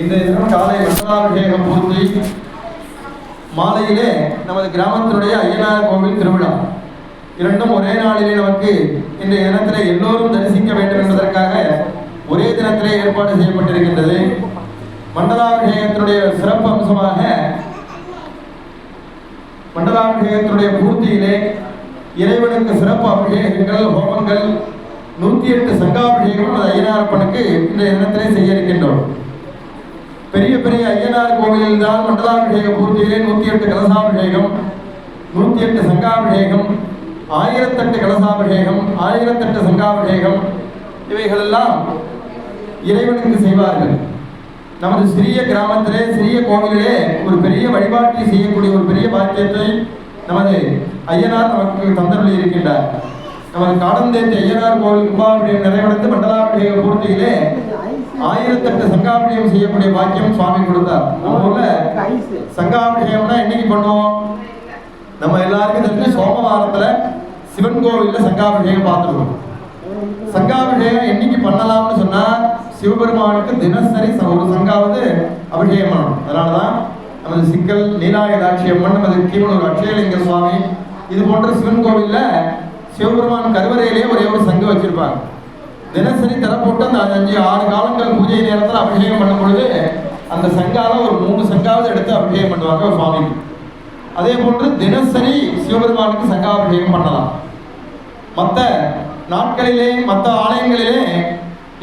இன்றைய தினம் காலை மண்டலாபிஷேகம் பூர்த்தி. மாலையிலே நமது கிராமத்தினுடைய ஐயனார் கோவில் திருவிழா. இரண்டும் ஒரே நாளிலே நமக்கு இன்றைய தினத்திலே எல்லோரும் தரிசிக்க வேண்டும் என்பதற்காக ஒரே தினத்திலே ஏற்பாடு செய்யப்பட்டிருக்கின்றது. மண்டலாபிஷேகத்தினுடைய சிறப்பு அம்சமாக மண்டலாபிஷேகத்தினுடைய பூர்த்தியிலே இறைவனுக்கு சிறப்பு அபிஷேகங்கள், ஹோமங்கள், 108 சங்காபிஷேகம் அது ஐயனாரப்பனுக்கு இன்றைய தினத்திலே செய்ய இருக்கின்றோம். பெரிய பெரிய ஐயனார் கோவிலில் தான் மண்டலாபிஷேக பூர்த்தியிலே 108 கலசாபிஷேகம், 108 சங்காபிஷேகம், 1008 கலசாபிஷேகம், 1008 சங்காபிஷேகம் இவைகளெல்லாம் இறைவனுக்கு செய்வார்கள். நமது சிறிய கிராமத்திலே சிறிய கோவிலிலே ஒரு பெரிய வழிபாட்டை செய்யக்கூடிய ஒரு பெரிய பாக்கியத்தை நமது ஐயனார் நமக்கு தந்தருளி இருக்கின்றார். நமது காடந்தேத்தி ஐயனார் கோவில் கும்பாபிஷேகம் நிறைவடைந்து மண்டலாபிஷேக பூர்த்தியிலே 1008 சங்காபிஷேகம் செய்யக்கூடிய பாக்கியம் சுவாமி கொடுத்தார். நம்ம ஊர்ல சங்காபிஷேகம்னா என்னைக்கு பண்ணுவோம்? நம்ம எல்லாருக்கும் தெரிஞ்ச சோமவாரத்துல சிவன் கோவில்ல சங்காபிஷேகம் பார்த்துருக்கோம். சங்காபிஷேகம் என்னைக்கு பண்ணலாம்னு சொன்னா சிவபெருமானுக்கு தினசரி ஒரு சங்காவது அபிஷேகம் பண்ணணும். அதனாலதான் நமது சிக்கல் நீலாயதாட்சி அம்மன், நமது கீவனூர் அட்சயலிங்க சுவாமி, இது போன்ற சிவன் கோவில்ல சிவபெருமான் கருவறையிலேயே ஒரே ஒரு சங்கு வச்சிருப்பாங்க. தினசரி தரப்போட்டு அந்த 5-6 காலங்கள் பூஜை நேரத்தில் அபிஷேகம் பண்ணும் பொழுது அந்த சங்கால ஒரு 3 சங்காவது எடுத்து அபிஷேகம் பண்ணுவாங்க சுவாமிக்கு. அதே போன்று தினசரி சிவபெருமானுக்கு சங்காபிஷேகம் பண்ணலாம். மற்ற நாட்களிலே மற்ற ஆலயங்களிலே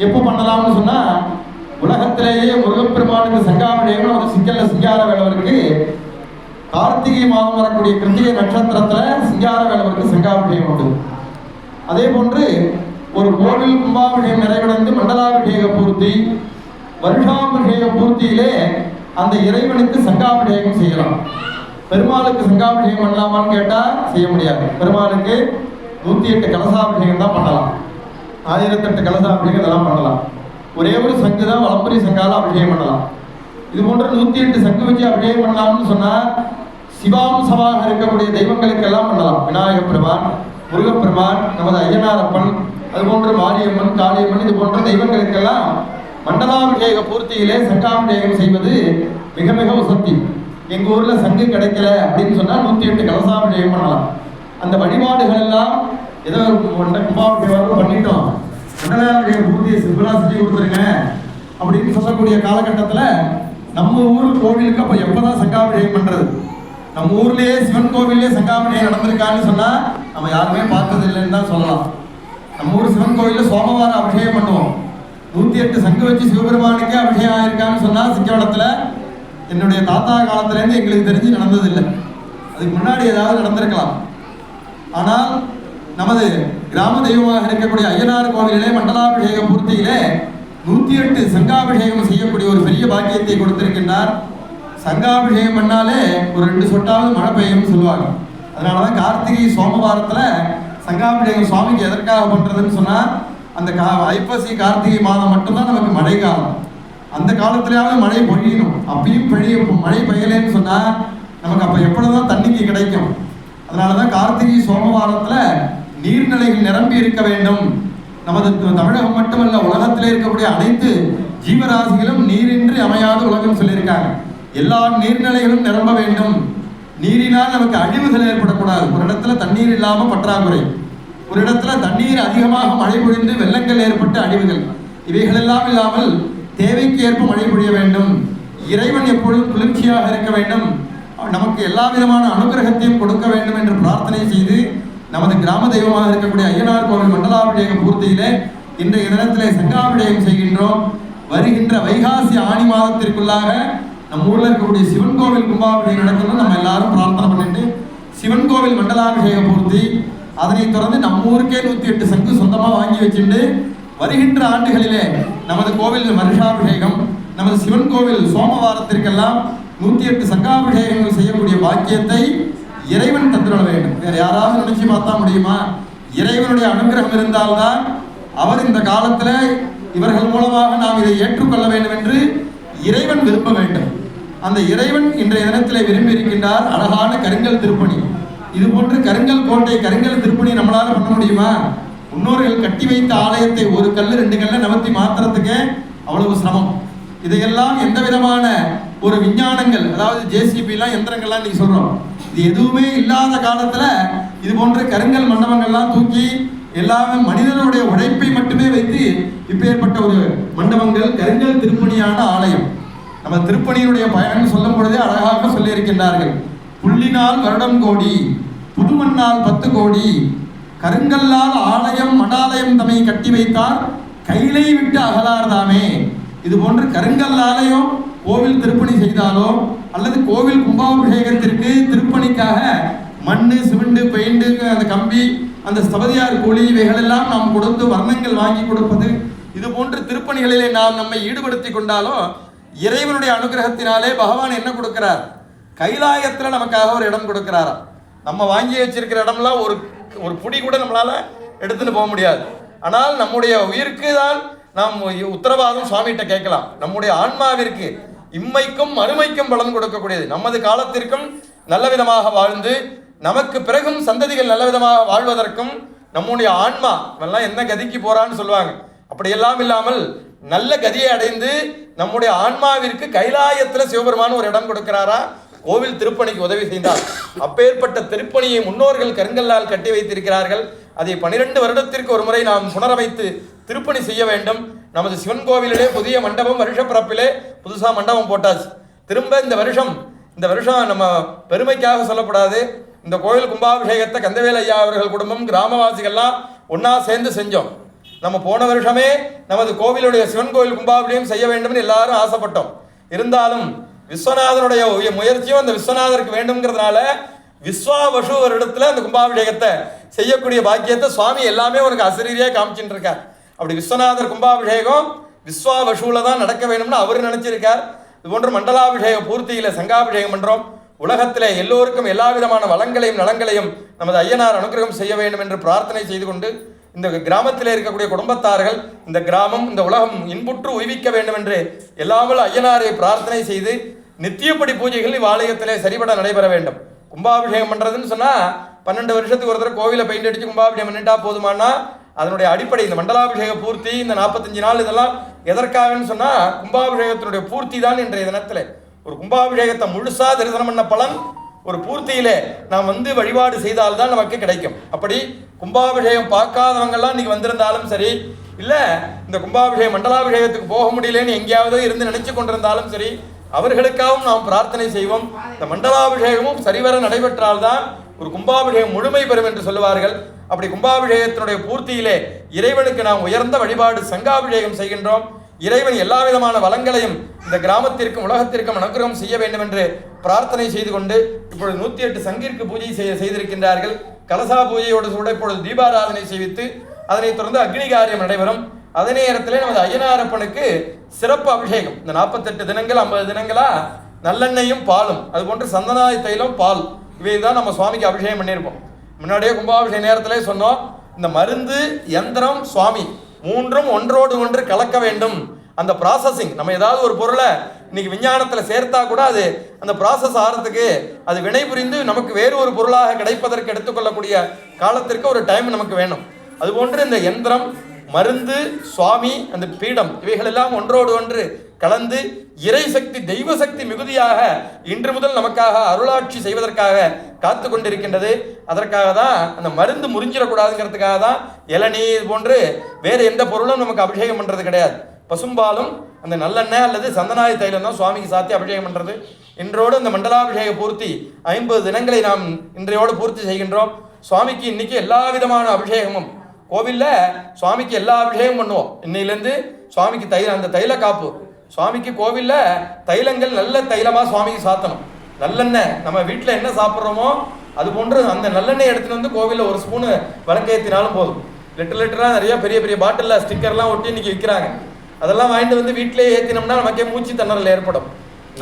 எப்போ பண்ணலாம்னு சொன்னா, உலகத்திலேயே முருகப்பெருமானுக்கு சங்காபிஷேகம் ஒரு சிக்கல்ல சிங்கார வேலவருக்கு கார்த்திகை மாதம் வரக்கூடிய கிருத்திகை நட்சத்திரத்துல சிங்கார வேலவருக்கு சங்காபிஷேகம் உண்டு. அதே போன்று ஒரு கோவில் கும்பாபிஷேகம் நிறைவடைந்து மண்டலாபிஷேக பூர்த்தி, வருஷாபிஷேக பூர்த்தியிலே அந்த இறைவனுக்கு சங்காபிஷேகம் செய்யலாம். பெருமாளுக்கு சங்காபிஷேகம் பண்ணலாமான்னு கேட்டா செய்ய முடியாது. பெருமாளுக்கு 108 கலசாபிஷேகம் தான் பண்ணலாம். 1008 கலசாபிஷேகம் இதெல்லாம் பண்ணலாம். ஒரே ஒரு சங்கு தான் வலம்புரி சங்கால அபிஷேகம் பண்ணலாம். இது போன்ற 108 சங்கு வச்சு அபிஷேகம் பண்ணலாம்னு சொன்னா சிவாம்சமாக இருக்கக்கூடிய தெய்வங்களுக்கெல்லாம் பண்ணலாம். விநாயக பெருமான், முருகப்பெருமான், நமது ஐயனாரப்பன், அதுபோன்று மாரியம்மன், காளியம்மன், இது போன்ற தெய்வங்களுக்கெல்லாம் மண்டலாபிஷேக பூர்த்தியிலே சங்காபிஷேகம் செய்வது மிக மிக உசத்தி. எங்க ஊர்ல சங்கு கிடைக்கல அப்படின்னு சொன்னா 108 கலசாபிஷேகம் பண்ணலாம். அந்த வழிபாடுகள் எல்லாம் ஏதோ கும்பாபிஷேகம் பண்ணிட்டோம், மண்டலாபிஷேக பூர்த்தியை சிம்பிளா செஞ்சு கொடுத்துருங்க அப்படின்னு சொல்லக்கூடிய காலகட்டத்துல நம்ம ஊர் கோவிலுக்கு அப்ப எப்பதான் சங்காபிஷேகம் பண்றது? நம்ம ஊர்லயே சிவன் கோவிலே சங்காபிஷேகம் நடந்திருக்கான்னு சொன்னா நம்ம யாருமே பார்த்தது இல்லைன்னு தான் சொல்லலாம். நம்ம ஊர் சிவன் கோவில்ல சோமவாரம் அபிஷேகம் பண்ணுவோம். 108 சங்கு வச்சு சிவபெருமானுக்கே அபிஷேகம் ஆயிருக்கான்னு சொன்னா சிங்கவனத்துல என்னுடைய தாத்தா காலத்துல இருந்து எங்களுக்கு தெரிஞ்சு நடந்தது இல்லை. அதுக்கு முன்னாடி ஏதாவது நடந்திருக்கலாம். ஆனால் நமது கிராம தெய்வமாக இருக்கக்கூடிய ஐயனார் கோவிலே மண்டலாபிஷேக பூர்த்தியிலே 108 சங்காபிஷேகம் செய்யக்கூடிய ஒரு பெரிய பாக்கியத்தை கொடுத்திருக்கின்றார். சங்காபிஷேகம் பண்ணாலே ஒரு 2 சொட்டாவது மழை பெய்யும்னு சொல்லுவாங்க. அதனாலதான் கார்த்திகை சோமவாரத்துல சங்காபிஷேகம் சுவாமிக்கு எதற்காக பண்றதுன்னு சொன்னா, அந்த ஐப்பசி கார்த்திகை மாதம் மட்டும்தான் நமக்கு மழை காலம். அந்த காலத்திலேயாவது மழை பொழியணும். அப்பயும் மழை பெய்யலேன்னு சொன்னா நமக்கு அப்ப எப்பொழுதுதான் தண்ணிக்கு கிடைக்கும். அதனாலதான் கார்த்திகை சோமவாரத்துல நீர்நிலைகள் நிரம்பி இருக்க வேண்டும். நமது தமிழகம் மட்டுமல்ல, உலகத்திலே இருக்கக்கூடிய அனைத்து ஜீவராசிகளும் நீரின்றி அமையாத உலகம் சொல்லியிருக்காங்க. எல்லா நீர்நிலைகளும் நிரம்ப வேண்டும். நீரினால் நமக்கு அழிவுகள் ஏற்படக்கூடாது. ஒரு இடத்துல தண்ணீர் இல்லாம பற்றாக்குறை, ஒரு இடத்துல தண்ணீர் அதிகமாக மழை பொழிந்து வெள்ளங்கள் ஏற்பட்டு அழிவுகள், இவைகளெல்லாம் இல்லாமல் தேவைக்கு ஏற்ப மழை பொழிய வேண்டும். இறைவன் எப்பொழுதும் குளிர்ச்சியாக இருக்க வேண்டும், நமக்கு எல்லா விதமான அனுகிரகத்தையும் கொடுக்க வேண்டும் என்று பிரார்த்தனை செய்து நமது கிராம தெய்வமாக இருக்கக்கூடிய ஐயனார் கோவில் மண்டலாபிஷேக பூர்த்தியிலே இன்றைய தினத்திலே சங்காபிஷேகம் செய்கின்றோம். வருகின்ற வைகாசி ஆணி மாதத்திற்குள்ளாக நம்ம ஊர்ல இருக்கக்கூடிய சிவன் கோவில் கும்பாபிஷேகம் நடக்கணும்னு நம்ம எல்லாரும் பிரார்த்தனை பண்ணிட்டு சிவன் கோவில் மண்டலாபிஷேக பூர்த்தி, அதனைத் தொடர்ந்து நம்ம ஊருக்கே 108 சங்கு சொந்தமா வாங்கி வச்சுட்டு வருகின்ற ஆண்டுகளிலே நமது கோவில் வருஷாபிஷேகம், நமது சிவன் கோவில் சோமவாரத்திற்கெல்லாம் 108 சங்காபிஷேகங்கள் செய்யக்கூடிய பாக்கியத்தை இறைவன் தந்துட வேண்டும். வேற யாராவது நினைச்சு பார்த்தா முடியுமா? இறைவனுடைய அனுகிரகம் இருந்தால்தான் அவர் இந்த காலத்துல இவர்கள் மூலமாக நாம் இதை ஏற்றுக்கொள்ள வேண்டும் என்று இறைவன் விரும்ப வேண்டும். அந்த இறைவன் இன்றைய தினத்திலே விரும்பி இருக்கின்றார். அழகான கருங்கல் திருப்பணி, இது போன்று கருங்கல் கோட்டை, கருங்கல் திருப்பணி நம்மளால பண்ண முடியுமா? முன்னோர்கள் கட்டி வைத்த ஆலயத்தை ஒரு கல்லு 2 கல்ல நவத்தி மாத்திரத்துக்கு அவ்வளவு சிரமம். இதையெல்லாம் எந்த விதமான ஒரு விஞ்ஞானங்கள், அதாவது ஜேசிபிலாம் எந்திரங்கள்லாம் நீங்க சொல்றோம், இது எதுவுமே இல்லாத காலத்துல இது போன்ற கருங்கல் மண்டபங்கள்லாம் தூக்கி எல்லாமே மனிதனுடைய உழைப்பை மட்டுமே வைத்து இப்பேற்பட்ட ஒரு மண்டபங்கள் கருங்கல் திருப்பணியான ஆலயம். நம்ம திருப்பணியினுடைய பயன் சொல்லும் பொழுதே அழகாக சொல்லி இருக்கின்றார்கள். புள்ளினால் வருடம் கோடி, புதுமண்ணால் 10 கோடி, கருங்கல்லால் ஆலயம் மடாலயம் தம்மை கட்டி வைத்தார், கையிலை விட்டு அகலார்தாமே. இது போன்று கருங்கல் ஆலயம் கோவில் திருப்பணி செய்தாலோ அல்லது கோவில் கும்பாபிஷேகத்திற்கு திருப்பணிக்காக மண்ணு சிமெண்ட் பெயிண்ட் அந்த கம்பி அந்த ஸ்தபதியார் கூலி இவைகளெல்லாம் நாம் கொடுத்து வர்ணங்கள் வாங்கி கொடுப்பது, இது போன்ற திருப்பணிகளிலே நாம் நம்மை ஈடுபடுத்தி கொண்டாலும் இறைவனுடைய அனுகிரகத்தினாலே பகவான் என்ன கொடுக்கிறார்? கைலாயத்தில் நமக்காக ஒரு இடம் கொடுக்கிறாரா. நம்ம வாங்கி வச்சிருக்கிற இடம்லாம் ஒரு புடி கூட நம்மளால எடுத்துன்னு போக முடியாது. ஆனால் நம்முடைய உயிருக்கு தான் நாம் உத்தரவாதம் சுவாமிகிட்ட கேட்கலாம். நம்முடைய ஆன்மாவிற்கு இம்மைக்கும் மறுமைக்கும் பலன் கொடுக்கக்கூடியது. நமது காலத்திற்கும் நல்ல விதமாக வாழ்ந்து நமக்கு பிறகும் சந்ததிகள் நல்ல விதமாக வாழ்வதற்கும் நம்முடைய ஆன்மா எல்லாம் என்ன கதிக்கு போறான்னு சொல்லுவாங்க, அப்படியெல்லாம் இல்லாமல் நல்ல கதியை அடைந்து நம்முடைய ஆன்மாவிற்கு கைலாயத்தில் சிவபெருமான் ஒரு இடம் கொடுக்கிறாரா, கோவில் திருப்பணிக்கு உதவி செய்தார். அப்பேற்பட்ட திருப்பணியை முன்னோர்கள் கருங்கல்லால் கட்டி வைத்திருக்கிறார்கள். அதை 12 வருடத்திற்கு ஒரு முறை நாம் புனரமைத்து திருப்பணி செய்ய வேண்டும். நமது சிவன் கோவிலிலே புதிய மண்டபம் வருஷ பிறப்பிலே புதுசாக மண்டபம் போட்டாச்சு. திரும்ப இந்த வருஷம் நம்ம பெருமைக்காக சொல்லப்படாது. இந்த கோவில் கும்பாபிஷேகத்தை கந்தவேல் ஐயா அவர்கள் குடும்பம் கிராமவாசிகள்லாம் ஒன்னா சேர்ந்து செஞ்சோம். நம்ம போன வருஷமே நமது கோவிலுடைய சிவன் கோவில் கும்பாபிஷேகம் செய்ய வேண்டும் எல்லாரும் ஆசைப்பட்டோம். இருந்தாலும் விஸ்வநாதனுடைய முயற்சியும் அந்த விஸ்வநாதருக்கு வேண்டும்ங்கிறதுனால விஸ்வாவசு ஒரு இடத்துல அந்த கும்பாபிஷேகத்தை செய்யக்கூடிய பாக்கியத்தை சுவாமி எல்லாமே உனக்கு அசிரியா காமிச்சுட்டு இருக்கார். அப்படி விஸ்வநாதர் கும்பாபிஷேகம் விஸ்வாவசுல தான் நடக்க வேணும்னு அவர் நினைச்சிருக்கார். இது போன்ற மண்டலாபிஷேக பூர்த்தியில சங்காபிஷேகம் பண்றோம். உலகத்திலே எல்லோருக்கும் எல்லா விதமான வளங்களையும் நலங்களையும் நமது ஐயனார் அனுகிரகம் செய்ய வேண்டும் என்று பிரார்த்தனை செய்து கொண்டு இந்த கிராமத்தில் இருக்கக்கூடிய குடும்பத்தார்கள் இந்த கிராமம் இந்த உலகம் இன்புற்று உய்விக்க வேண்டும் என்று எல்லாமல் ஐயனாரை பிரார்த்தனை செய்து நித்தியப்படி பூஜைகள் இவ்வாலயத்திலே சரிபட நடைபெற வேண்டும். கும்பாபிஷேகம் பண்றதுன்னு சொன்னா 12 வருஷத்துக்கு ஒரு தடவை கோவிலை பெயிண்ட் அடிச்சு கும்பாபிஷேகம் பண்ணிட்டா போதுமானா அதனுடைய அடிப்படை இந்த மண்டலாபிஷேக பூர்த்தி இந்த 45 நாள் இதெல்லாம் எதற்காகன்னு சொன்னா கும்பாபிஷேகத்தினுடைய பூர்த்தி தான் இன்றைய தினத்துல. ஒரு கும்பாபிஷேகத்தை முழுசா தரிசனம் பண்ண பலன் ஒரு பூர்த்தியிலே நாம் வழிபாடு செய்தால்தான் நமக்கு கிடைக்கும். அப்படி கும்பாபிஷேகம் பார்க்காதவங்கெல்லாம் இன்னைக்கு வந்திருந்தாலும் சரி, இல்லை இந்த கும்பாபிஷேகம் மண்டலாபிஷேகத்துக்கு போக முடியலன்னு எங்கேயாவது இருந்து நினைச்சு கொண்டிருந்தாலும் சரி, அவர்களுக்காகவும் நாம் பிரார்த்தனை செய்வோம். இந்த மண்டலாபிஷேகமும் சரிவர நடைபெற்றால்தான் ஒரு கும்பாபிஷேகம் முழுமை பெறும் என்று சொல்லுவார்கள். அப்படி கும்பாபிஷேகத்தினுடைய பூர்த்தியிலே இறைவனுக்கு நாம் உயர்ந்த வழிபாடு சங்காபிஷேகம் செய்கின்றோம். இறைவன் எல்லா விதமான வளங்களையும் இந்த கிராமத்திற்கும் உலகத்திற்கும் அனுகிரகம் செய்ய வேண்டும் என்று பிரார்த்தனை செய்து கொண்டு இப்பொழுது 108 சங்கிற்கு பூஜை செய்திருக்கின்றார்கள். கலசா பூஜையோடு கூட இப்பொழுது தீபாராதனை செய்வித்து அதனைத் தொடர்ந்து அக்னி காரியம் நடைபெறும். அதே நேரத்தில் நமது ஐயனாரப்பனுக்கு சிறப்பு அபிஷேகம். இந்த 48 தினங்கள் 50 தினங்களா நல்லெண்ணையும் பாலும் அது போன்று சந்தனாய் தைலம் பால் இவைதான் நம்ம சுவாமிக்கு அபிஷேகம் பண்ணியிருப்போம். முன்னாடியே கும்பாபிஷேக நேரத்திலே சொன்னோம், இந்த மருந்து யந்திரம் சுவாமி மூன்றும் ஒன்றோடு ஒன்று கலக்க வேண்டும். அந்த ப்ராசஸிங் நம்ம ஏதாவது ஒரு பொருளை இன்னைக்கு விஞ்ஞானத்தில் சேர்த்தா கூட அது அந்த ப்ராசஸ் ஆகிறதுக்கு அது வினை புரிந்து நமக்கு வேறு ஒரு பொருளாக கிடைப்பதற்கு எடுத்துக்கொள்ளக்கூடிய காலத்திற்கு ஒரு டைம் நமக்கு வேணும். அதுபோன்று இந்த யந்திரம் மருந்து சுவாமி அந்த பீடம் இவைகள் எல்லாம் ஒன்றோடு ஒன்று கலந்து இறை சக்தி தெய்வ சக்தி மிகுதியாக இன்று முதல் நமக்காக அருளாட்சி செய்வதற்காக காத்து கொண்டிருக்கின்றது. அதற்காக தான் அந்த மருந்து முறிஞ்சிடக்கூடாதுங்கிறதுக்காக தான் இளநீர் போன்று வேறு எந்த பொருளும் நமக்கு அபிஷேகம் பண்றது கிடையாது. பசும்பாலும் அந்த நல்லெண்ணெய் அல்லது சந்தனாய் தைலம் தான் சுவாமிக்கு சாத்தி அபிஷேகம் பண்றது. இன்றோடு இந்த மண்டலாபிஷேக பூர்த்தி 50 தினங்களை நாம் இன்றையோடு பூர்த்தி செய்கின்றோம். சுவாமிக்கு இன்னைக்கு எல்லா விதமான அபிஷேகமும் கோவில்ல சுவாமிக்கு எல்லா அபிஷேகம் பண்ணுவோம். இன்னையிலேருந்து சுவாமிக்கு அந்த தைல காப்பு சுவாமிக்கு கோவில்ல தைலங்கள் நல்ல தைலமா சுவாமிக்கு சாத்தணும். நல்லெண்ணெய் நம்ம வீட்டில் என்ன சாப்பிட்றோமோ அது போன்று அந்த நல்லெண்ணெய் எடுத்துட்டு வந்து கோவிலில் ஒரு ஸ்பூனு விளக்கேற்றினாலும் போதும். லிட்டராக நிறைய பெரிய பெரிய பாட்டிலில் ஸ்டிக்கர்லாம் ஒட்டி இன்னைக்கு விற்கிறாங்க. அதெல்லாம் வாங்கிட்டு வந்து வீட்டிலே ஏற்றினோம்னா நமக்கே மூச்சு திணறல் ஏற்படும்.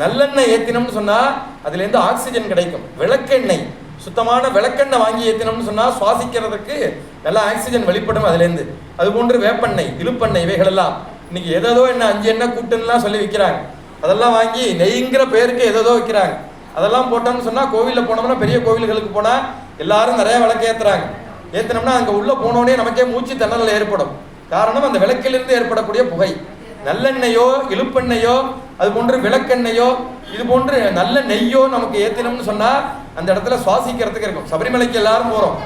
நல்லெண்ணெய் ஏற்றினோம்னு சொன்னால் அதுலேருந்து ஆக்சிஜன் கிடைக்கும். விளக்கெண்ணெய் சுத்தமான விளக்கெண்ணெய் வாங்கி ஏற்றினோம்னு சொன்னால் சுவாசிக்கிறதுக்கு நல்லா ஆக்சிஜன் வெளிப்படும் அதுலேருந்து. அது போன்று வேப்பெண்ணெய் இழுப்பெண்ணெய் இவைகள் எல்லாம் இன்னைக்கு ஏதோ என்ன 5 எண்ணெய் கூட்டுன்னெலாம் சொல்லி விற்கிறாங்க. அதெல்லாம் வாங்கி நெய்ங்கிற பேருக்கு ஏதோ வைக்கிறாங்க. அதெல்லாம் போட்டோம்னு சொன்னால் கோவிலில் போனோம்னா பெரிய கோவில்களுக்கு போனால் எல்லாரும் நிறைய விளக்கு ஏற்றுறாங்க. ஏற்றினோம்னா அங்கே உள்ளே போனோடனே நமக்கே மூச்சு திணறல் ஏற்படும். காரணம் அந்த விளக்கிலிருந்து ஏற்படக்கூடிய புகை. நல்லெண்ணெயோ இழுப்பெண்ணெயோ அது போன்று விளக்கெண்ணெயோ இது போன்று நல்ல நெய்யோ நமக்கு ஏற்றினோம்னு சொன்னால் அந்த இடத்துல சுவாசிக்கிறதுக்கு இருக்கும். சபரிமலைக்கு எல்லாரும் போகிறோம்.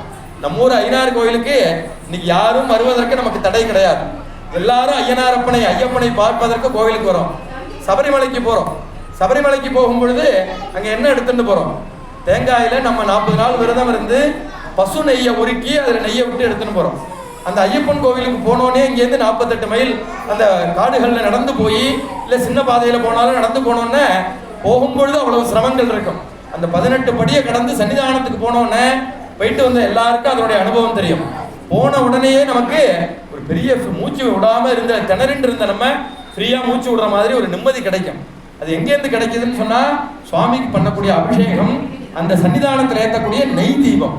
நம்ம ஊர் ஐயனார் கோயிலுக்கு இன்னைக்கு யாரும் வருவதற்கு நமக்கு தடை கிடையாது. எல்லாரும் ஐயப்பனை பார்ப்பதற்கு கோவிலுக்கு வரோம். சபரிமலைக்கு போகிறோம். சபரிமலைக்கு போகும் பொழுது அங்கே என்ன எடுத்துட்டு போகிறோம்? தேங்காயில் நம்ம 40 நாள் விரதம் இருந்து பசு நெய்யை உருக்கி அதில் நெய்யை விட்டு எடுத்துன்னு போகிறோம். அந்த ஐயப்பன் கோவிலுக்கு போனோடனே இங்கேருந்து 48 மைல் அந்த காடுகளில் நடந்து போய் இல்லை சின்ன பாதையில் போனாலும் நடந்து போனோன்னே போகும்பொழுது அவ்வளவு சிரமங்கள் இருக்கும். அந்த 18 படியை கடந்து சன்னிதானத்துக்கு போனோடனே போயிட்டு வந்த எல்லாருக்கும் அதனுடைய அனுபவம் தெரியும். போன உடனேயே நமக்கு ஒரு பெரிய மூச்சு விடாமல் இருந்த திணறின்று இருந்த நம்ம ஃப்ரீயாக மூச்சு விடுற மாதிரி ஒரு நிம்மதி கிடைக்கும். அது எங்கேருந்து கிடைக்குதுன்னு சொன்னால் சுவாமிக்கு பண்ணக்கூடிய அபிஷேகம், அந்த சன்னிதானத்தில் ஏற்றக்கூடிய நெய் தீபம்.